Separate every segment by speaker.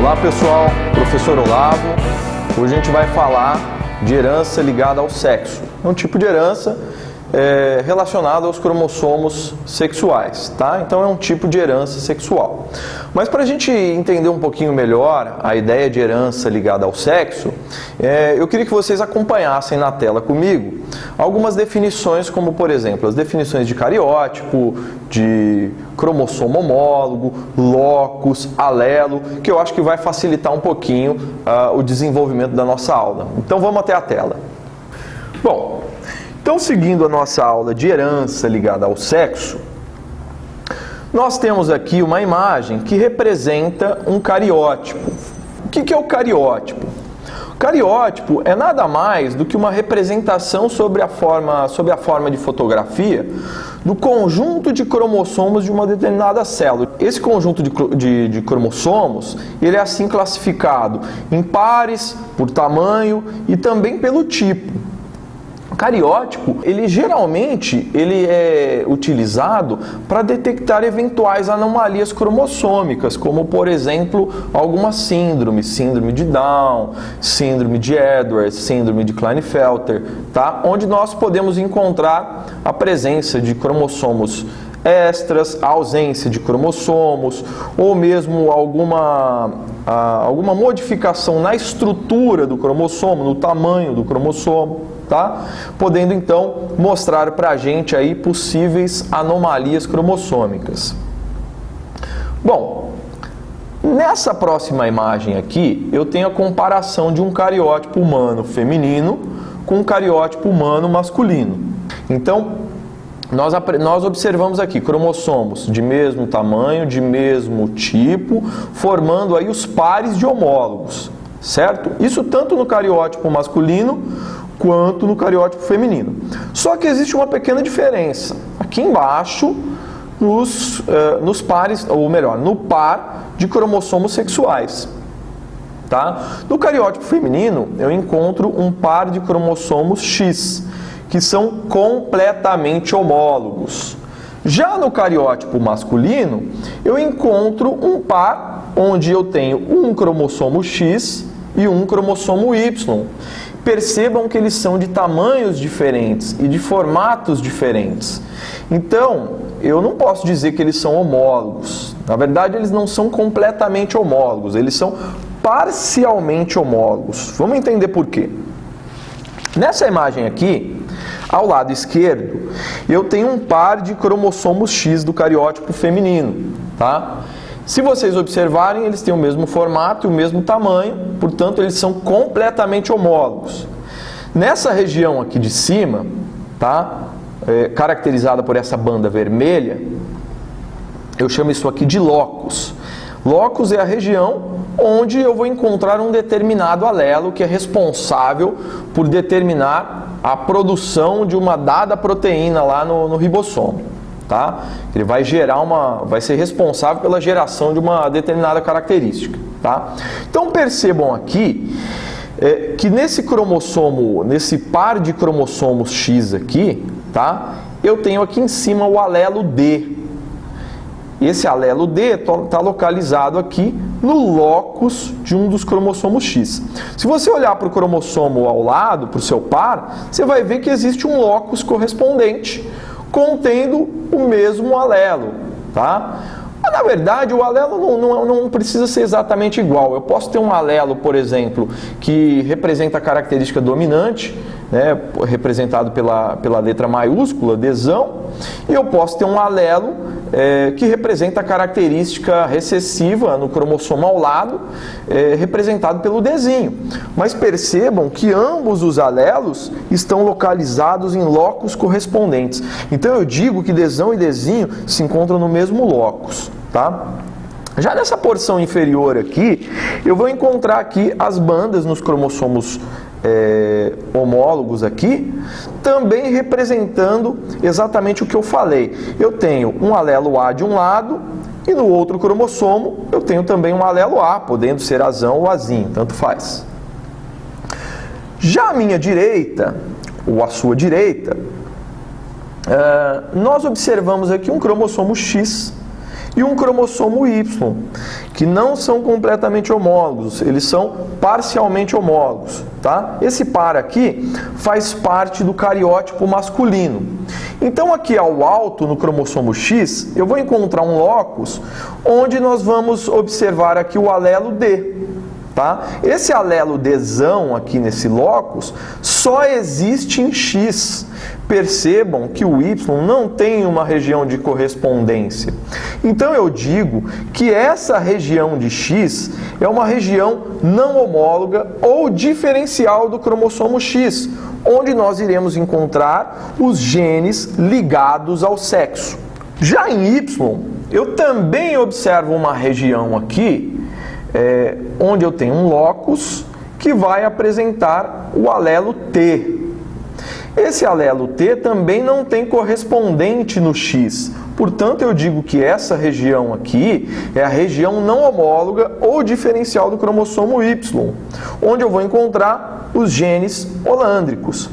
Speaker 1: Olá pessoal, professor Olavo. Hoje a gente vai falar de herança ligada ao sexo. É um tipo de herança relacionado aos cromossomos sexuais, tá? Então é um tipo de herança sexual. Mas para a gente entender um pouquinho melhor a ideia de herança ligada ao sexo, eu queria que vocês acompanhassem na tela comigo algumas definições, como por exemplo, as definições de cariótipo, de cromossomo homólogo, locus, alelo, que eu acho que vai facilitar um pouquinho o desenvolvimento da nossa aula. Então vamos até a tela. Bom, então seguindo a nossa aula de herança ligada ao sexo, nós temos aqui uma imagem que representa um cariótipo. O que é o cariótipo? O cariótipo é nada mais do que uma representação sobre a forma de fotografia do conjunto de cromossomos de uma determinada célula. Esse conjunto de cromossomos, ele é assim classificado em pares, por tamanho e também pelo tipo. O cariótipo, geralmente é utilizado para detectar eventuais anomalias cromossômicas, como por exemplo, algumas síndromes, síndrome de Down, síndrome de Edwards, síndrome de Klinefelter, tá? Onde nós podemos encontrar a presença de cromossomos extras, a ausência de cromossomos, ou mesmo alguma modificação na estrutura do cromossomo, no tamanho do cromossomo, tá? Podendo então mostrar para a gente aí possíveis anomalias cromossômicas. Bom, nessa próxima imagem aqui, eu tenho a comparação de um cariótipo humano feminino com um cariótipo humano masculino. Então, nós observamos aqui cromossomos de mesmo tamanho, de mesmo tipo, formando aí os pares de homólogos, certo? Isso tanto no cariótipo masculino quanto no cariótipo feminino. Só que existe uma pequena diferença. Aqui embaixo, nos pares, ou melhor, no par de cromossomos sexuais. Tá? No cariótipo feminino, eu encontro um par de cromossomos X, que são completamente homólogos. Já no cariótipo masculino, eu encontro um par onde eu tenho um cromossomo X e um cromossomo Y. Percebam que eles são de tamanhos diferentes e de formatos diferentes. Então, eu não posso dizer que eles são homólogos. Na verdade, eles não são completamente homólogos, eles são parcialmente homólogos. Vamos entender por quê. Nessa imagem aqui, ao lado esquerdo, eu tenho um par de cromossomos X do cariótipo feminino, tá? Se vocês observarem, eles têm o mesmo formato e o mesmo tamanho, portanto, eles são completamente homólogos. Nessa região aqui de cima, tá? Caracterizada por essa banda vermelha, eu chamo isso aqui de locus. Locus é a região onde eu vou encontrar um determinado alelo que é responsável por determinar a produção de uma dada proteína lá no ribossomo. Tá? Ele vai ser responsável pela geração de uma determinada característica. Tá? Então percebam aqui que nesse par de cromossomos X aqui, tá? Eu tenho aqui em cima o alelo D. Esse alelo D está localizado aqui no locus de um dos cromossomos X. Se você olhar para o cromossomo ao lado, para o seu par, você vai ver que existe um locus correspondente contendo o mesmo alelo, tá? Mas, na verdade, o alelo não precisa ser exatamente igual. Eu posso ter um alelo, por exemplo, que representa a característica dominante, né, representado pela letra maiúscula, Dzão, e eu posso ter um alelo que representa a característica recessiva no cromossomo ao lado, representado pelo Dzinho. Mas percebam que ambos os alelos estão localizados em locus correspondentes. Então eu digo que Dzão e Dzinho se encontram no mesmo locus, tá? Já nessa porção inferior aqui, eu vou encontrar aqui as bandas nos cromossomos homólogos aqui, também representando exatamente o que eu falei. Eu tenho um alelo A de um lado e no outro cromossomo eu tenho também um alelo A, podendo ser Azão ou Azinho, tanto faz. Já à minha direita, ou à sua direita, nós observamos aqui um cromossomo X e um cromossomo Y, que não são completamente homólogos, eles são parcialmente homólogos, tá? Esse par aqui faz parte do cariótipo masculino. Então aqui ao alto, no cromossomo X, eu vou encontrar um locus onde nós vamos observar aqui o alelo D. Tá? Esse alelo Dzão aqui nesse locus só existe em X. Percebam que o Y não tem uma região de correspondência. Então eu digo que essa região de X é uma região não homóloga ou diferencial do cromossomo X, onde nós iremos encontrar os genes ligados ao sexo. Já em Y, eu também observo uma região aqui onde eu tenho um locus que vai apresentar o alelo T. Esse alelo T também não tem correspondente no X, portanto eu digo que essa região aqui é a região não homóloga ou diferencial do cromossomo Y, onde eu vou encontrar os genes holândricos.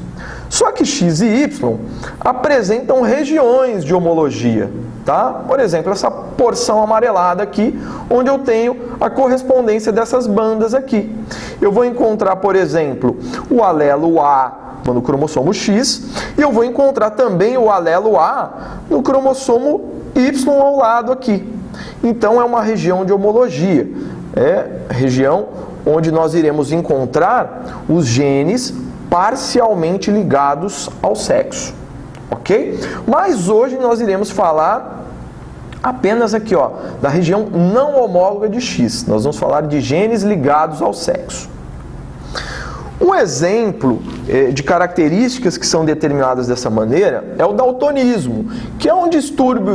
Speaker 1: Só que X e Y apresentam regiões de homologia, tá? Por exemplo, essa porção amarelada aqui, onde eu tenho a correspondência dessas bandas aqui. Eu vou encontrar, por exemplo, o alelo A no cromossomo X e eu vou encontrar também o alelo A no cromossomo Y ao lado aqui. Então é uma região de homologia, é região onde nós iremos encontrar os genes parcialmente ligados ao sexo, ok? Mas hoje nós iremos falar apenas aqui, ó, da região não homóloga de X. Nós vamos falar de genes ligados ao sexo. Um exemplo de características que são determinadas dessa maneira é o daltonismo, que é um distúrbio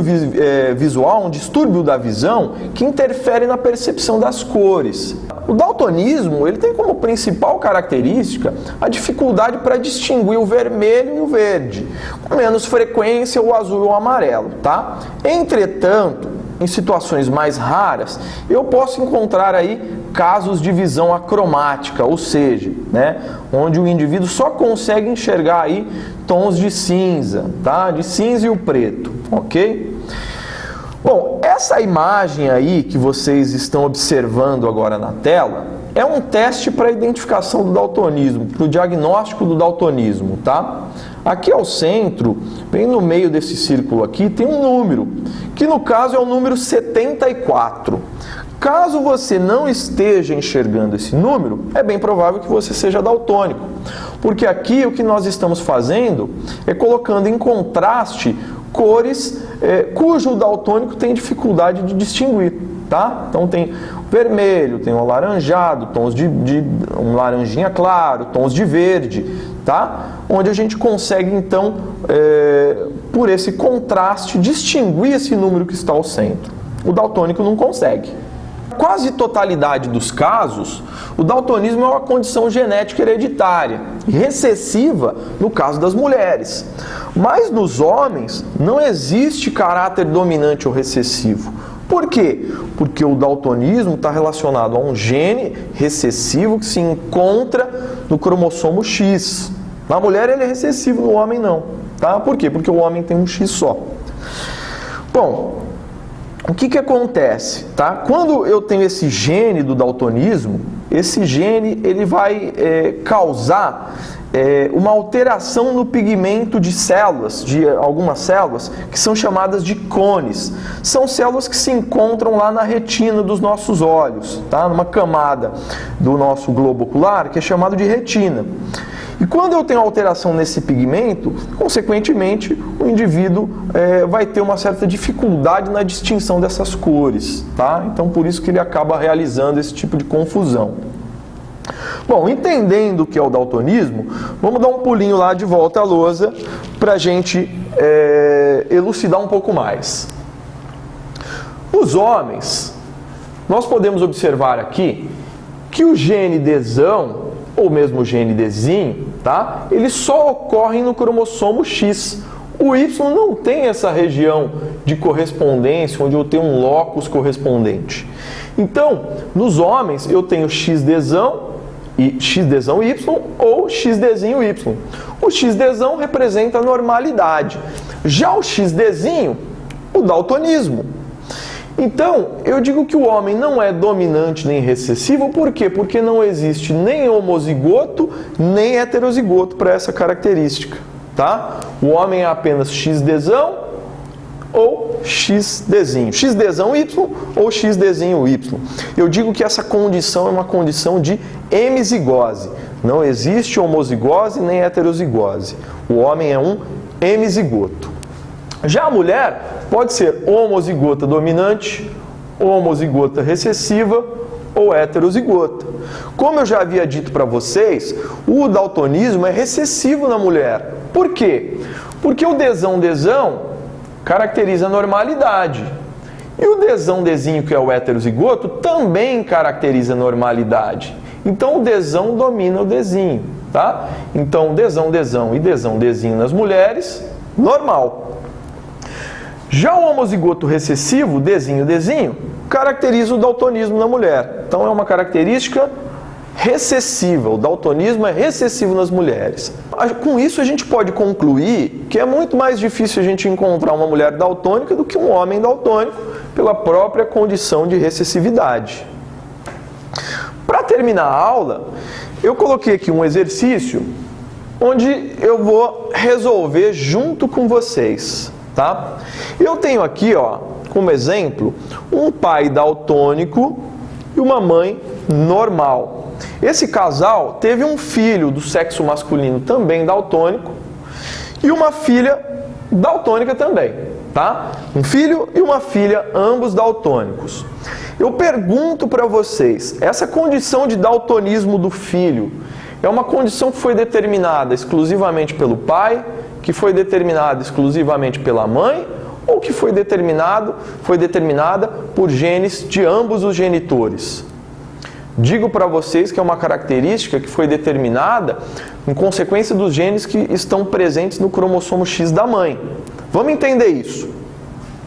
Speaker 1: visual, um distúrbio da visão que interfere na percepção das cores. O daltonismo ele tem como principal característica a dificuldade para distinguir o vermelho e o verde, com menos frequência o azul e o amarelo, tá? Entretanto, em situações mais raras, eu posso encontrar aí casos de visão acromática, ou seja, né, onde o indivíduo só consegue enxergar aí tons de cinza, tá? De cinza e o preto, ok? Bom, essa imagem aí que vocês estão observando agora na tela é um teste para a identificação do daltonismo, para o diagnóstico do daltonismo, tá? Aqui ao centro, bem no meio desse círculo aqui, tem um número, que no caso é o número 74. Caso você não esteja enxergando esse número, é bem provável que você seja daltônico, porque aqui o que nós estamos fazendo é colocando em contraste cores cujo daltônico tem dificuldade de distinguir, tá? Então tem vermelho, tem um alaranjado, tons de um laranjinha claro, tons de verde, tá? Onde a gente consegue então, por esse contraste, distinguir esse número que está ao centro. O daltônico não consegue. Quase totalidade dos casos, o daltonismo é uma condição genética hereditária, recessiva no caso das mulheres. Mas nos homens não existe caráter dominante ou recessivo. Por quê? Porque o daltonismo está relacionado a um gene recessivo que se encontra no cromossomo X. Na mulher ele é recessivo, no homem não. Tá? Por quê? Porque o homem tem um X só. Bom, o que acontece? Tá? Quando eu tenho esse gene do daltonismo, esse gene ele vai causar uma alteração no pigmento de células, de algumas células, que são chamadas de cones. São células que se encontram lá na retina dos nossos olhos, tá? Numa camada do nosso globo ocular, que é chamado de retina. E quando eu tenho alteração nesse pigmento, consequentemente, o indivíduo vai ter uma certa dificuldade na distinção dessas cores, tá? Então, por isso que ele acaba realizando esse tipo de confusão. Bom, entendendo o que é o daltonismo, vamos dar um pulinho lá de volta à lousa para a gente elucidar um pouco mais. Os homens, nós podemos observar aqui que o gene Dzão, ou mesmo o gene Dzinho, tá? Eles só ocorrem no cromossomo X. O Y não tem essa região de correspondência, onde eu tenho um locus correspondente. Então, nos homens, eu tenho XDzão e XDzão Y ou XDzinho Y. O XDzão representa a normalidade. Já o XDzinho, o daltonismo. Então, eu digo que o homem não é dominante nem recessivo, por quê? Porque não existe nem homozigoto, nem heterozigoto para essa característica, tá? O homem é apenas XDzão ou XDzinho. XDzão Y ou XDzinho Y. Eu digo que essa condição é uma condição de hemizigose. Não existe homozigose nem heterozigose. O homem é um hemizigoto. Já a mulher pode ser homozigota dominante, homozigota recessiva ou heterozigota. Como eu já havia dito para vocês, o daltonismo é recessivo na mulher. Por quê? Porque o Dzão caracteriza a normalidade. E o Dzão-Dzinho, que é o heterozigoto, também caracteriza a normalidade. Então o Dzão domina o Dzinho, tá? Então Dzão e Dzão-Dzinho nas mulheres, normal. Já o homozigoto recessivo, Dzinho, caracteriza o daltonismo na mulher. Então é uma característica recessiva. O daltonismo é recessivo nas mulheres. Com isso a gente pode concluir que é muito mais difícil a gente encontrar uma mulher daltônica do que um homem daltônico pela própria condição de recessividade. Para terminar a aula, eu coloquei aqui um exercício onde eu vou resolver junto com vocês. Tá? Eu tenho aqui, ó, como exemplo, um pai daltônico e uma mãe normal. Esse casal teve um filho do sexo masculino também daltônico e uma filha daltônica também, tá? Um filho e uma filha, ambos daltônicos. Eu pergunto para vocês, essa condição de daltonismo do filho é uma condição que foi determinada exclusivamente pelo pai, que foi determinada exclusivamente pela mãe, ou que foi determinada por genes de ambos os genitores? Digo para vocês que é uma característica que foi determinada em consequência dos genes que estão presentes no cromossomo X da mãe. Vamos entender isso,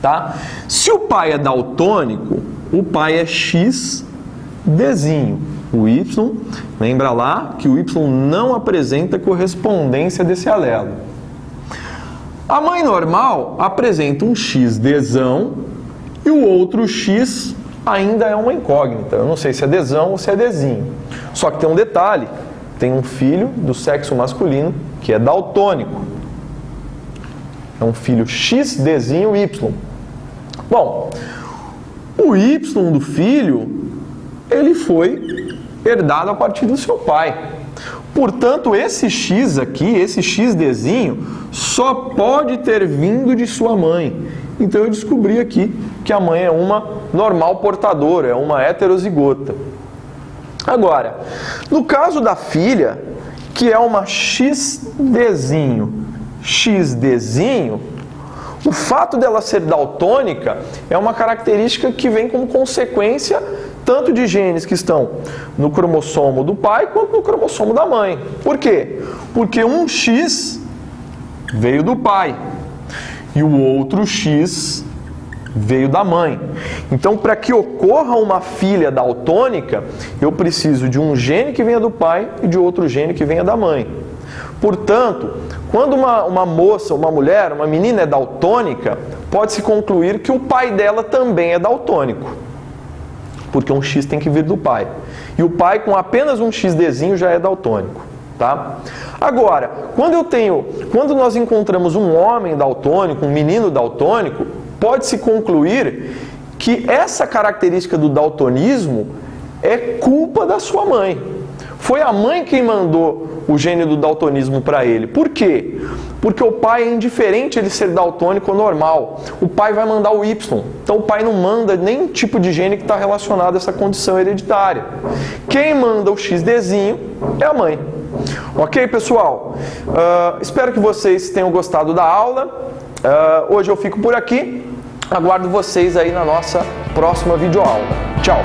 Speaker 1: tá? Se o pai é daltônico, o pai é XDzinho. O Y, lembra lá que o Y não apresenta correspondência desse alelo. A mãe normal apresenta um XDzão e o outro X ainda é uma incógnita. Eu não sei se é Dzão ou se é Dzinho. Só que tem um detalhe, tem um filho do sexo masculino que é daltônico. É um filho XDzinho Y. Bom, o Y do filho, ele foi herdado a partir do seu pai. Portanto, esse X aqui, esse XDzinho, só pode ter vindo de sua mãe. Então eu descobri aqui que a mãe é uma normal portadora, é uma heterozigota. Agora, no caso da filha, que é uma XDzinho, o fato dela ser daltônica é uma característica que vem como consequência tanto de genes que estão no cromossomo do pai quanto no cromossomo da mãe. Por quê? Porque um X veio do pai e o outro X veio da mãe. Então, para que ocorra uma filha daltônica, eu preciso de um gene que venha do pai e de outro gene que venha da mãe. Portanto, quando uma moça, uma mulher, uma menina é daltônica, pode-se concluir que o pai dela também é daltônico. Porque um X tem que vir do pai. E o pai, com apenas um XDzinho, já é daltônico. Tá? Agora, quando nós encontramos um homem daltônico, um menino daltônico, pode-se concluir que essa característica do daltonismo é culpa da sua mãe. Foi a mãe quem mandou o gene do daltonismo para ele. Por quê? Porque o pai é indiferente ele ser daltônico ou normal. O pai vai mandar o Y. Então o pai não manda nenhum tipo de gene que está relacionado a essa condição hereditária. Quem manda o XDzinho é a mãe. Ok, pessoal? Espero que vocês tenham gostado da aula. Hoje eu fico por aqui. Aguardo vocês aí na nossa próxima videoaula. Tchau!